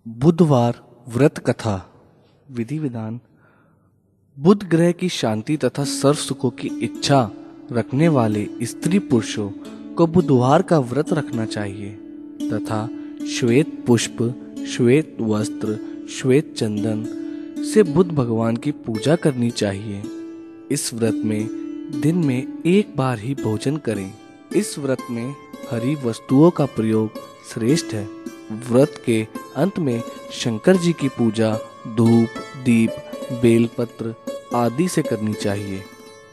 बुधवार व्रत कथा। विधि विधान। बुध ग्रह की शांति तथा सर्व सुखों की इच्छा रखने वाले स्त्री पुरुषों को बुधवार का व्रत रखना चाहिए तथा श्वेत पुष्प, श्वेत वस्त्र, श्वेत चंदन से बुध भगवान की पूजा करनी चाहिए। इस व्रत में दिन में एक बार ही भोजन करें। इस व्रत में हरी वस्तुओं का प्रयोग श्रेष्ठ है। व्रत के अंत में शंकर जी की पूजा धूप, दीप, बेलपत्र आदि से करनी चाहिए।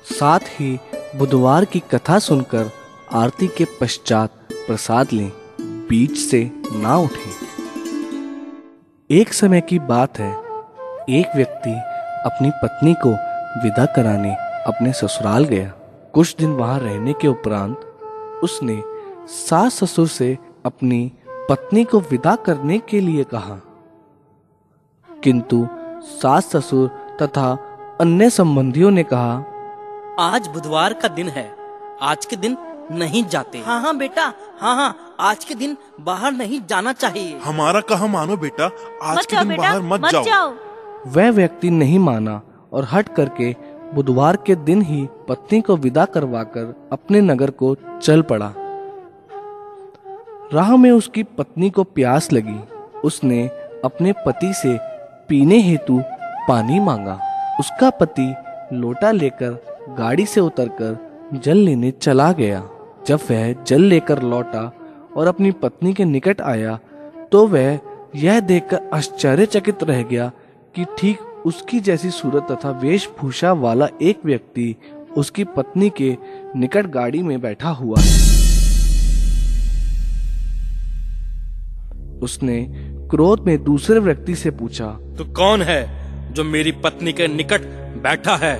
साथ ही बुधवार की कथा सुनकर आरती के पश्चात प्रसाद लें, बीच से ना उठें। एक समय की बात है, एक व्यक्ति अपनी पत्नी को विदा कराने अपने ससुराल गया। कुछ दिन वहां रहने के उपरांत उसने सास ससुर से अपनी पत्नी को विदा करने के लिए कहा, किंतु सास ससुर तथा अन्य संबंधियों ने कहा, आज बुधवार का दिन है, आज के दिन नहीं जाते। हाँ बेटा, हाँ आज के दिन बाहर नहीं जाना चाहिए। हमारा कहा मानो बेटा, आज के दिन बाहर मत जाओ। वह व्यक्ति नहीं माना और हट करके बुधवार के दिन ही पत्नी को विदा करवाकर अपने नगर को चल पड़ा। राह में उसकी पत्नी को प्यास लगी। उसने अपने पति से पीने हेतु पानी मांगा। उसका पति लोटा लेकर गाड़ी से उतरकर जल लेने चला गया। जब वह जल लेकर लौटा और अपनी पत्नी के निकट आया तो वह यह देखकर आश्चर्यचकित रह गया कि ठीक उसकी जैसी सूरत तथा वेशभूषा वाला एक व्यक्ति उसकी पत्नी के निकट गाड़ी में बैठा हुआ है। उसने क्रोध में दूसरे व्यक्ति से पूछा, तो कौन है जो मेरी पत्नी के निकट बैठा है?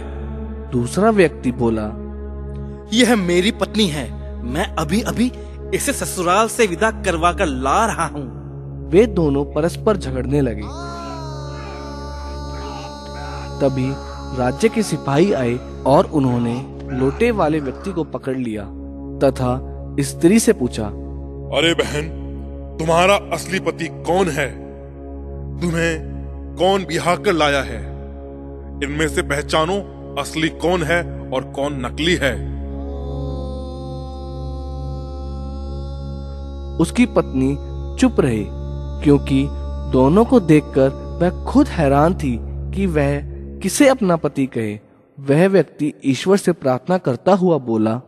दूसरा व्यक्ति बोला, यह मेरी पत्नी है, मैं अभी अभी इसे ससुराल से विदा करवा कर ला रहा हूँ। वे दोनों परस्पर झगड़ने लगे। तभी राज्य के सिपाही आए और उन्होंने लोटे वाले व्यक्ति को पकड़ लिया तथा स्त्री से पूछा, अरे बहन, तुम्हारा असली पति कौन है? तुम्हें कौन बिहा कर लाया है? इनमें से पहचानो असली कौन है और कौन नकली है। उसकी पत्नी चुप रही, क्योंकि दोनों को देखकर वह खुद हैरान थी कि वह किसे अपना पति कहे। वह व्यक्ति ईश्वर से प्रार्थना करता हुआ बोला,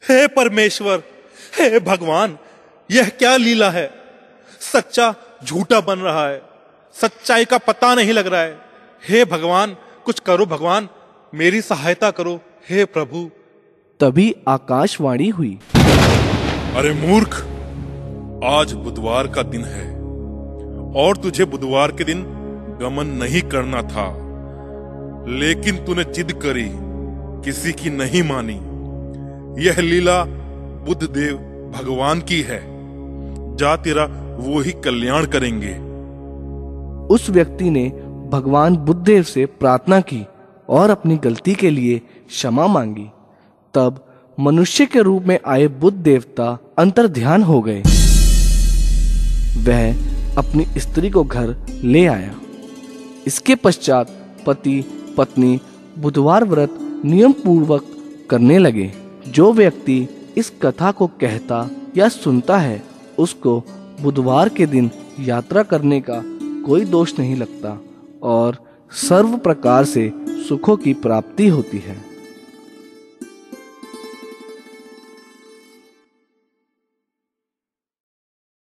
हे परमेश्वर, हे भगवान, यह क्या लीला है? सच्चा झूठा बन रहा है, सच्चाई का पता नहीं लग रहा है। हे भगवान, कुछ करो भगवान, मेरी सहायता करो हे प्रभु। तभी आकाशवाणी हुई, अरे मूर्ख, आज बुधवार का दिन है और तुझे बुधवार के दिन गमन नहीं करना था, लेकिन तूने जिद करी, किसी की नहीं मानी। यह लीला बुध देव भगवान की है, जा तेरा वो ही कल्याण करेंगे। उस व्यक्ति ने भगवान बुद्धदेव से प्रार्थना की और अपनी गलती के लिए क्षमा मांगी। तब मनुष्य के रूप में आए बुद्ध देवता अंतर्ध्यान हो गए। वह अपनी स्त्री को घर ले आया। इसके पश्चात पति पत्नी बुधवार व्रत नियम पूर्वक करने लगे। जो व्यक्ति इस कथा को कहता या सुनता है, उसको बुधवार के दिन यात्रा करने का कोई दोष नहीं लगता और सर्व प्रकार से सुखों की प्राप्ति होती है।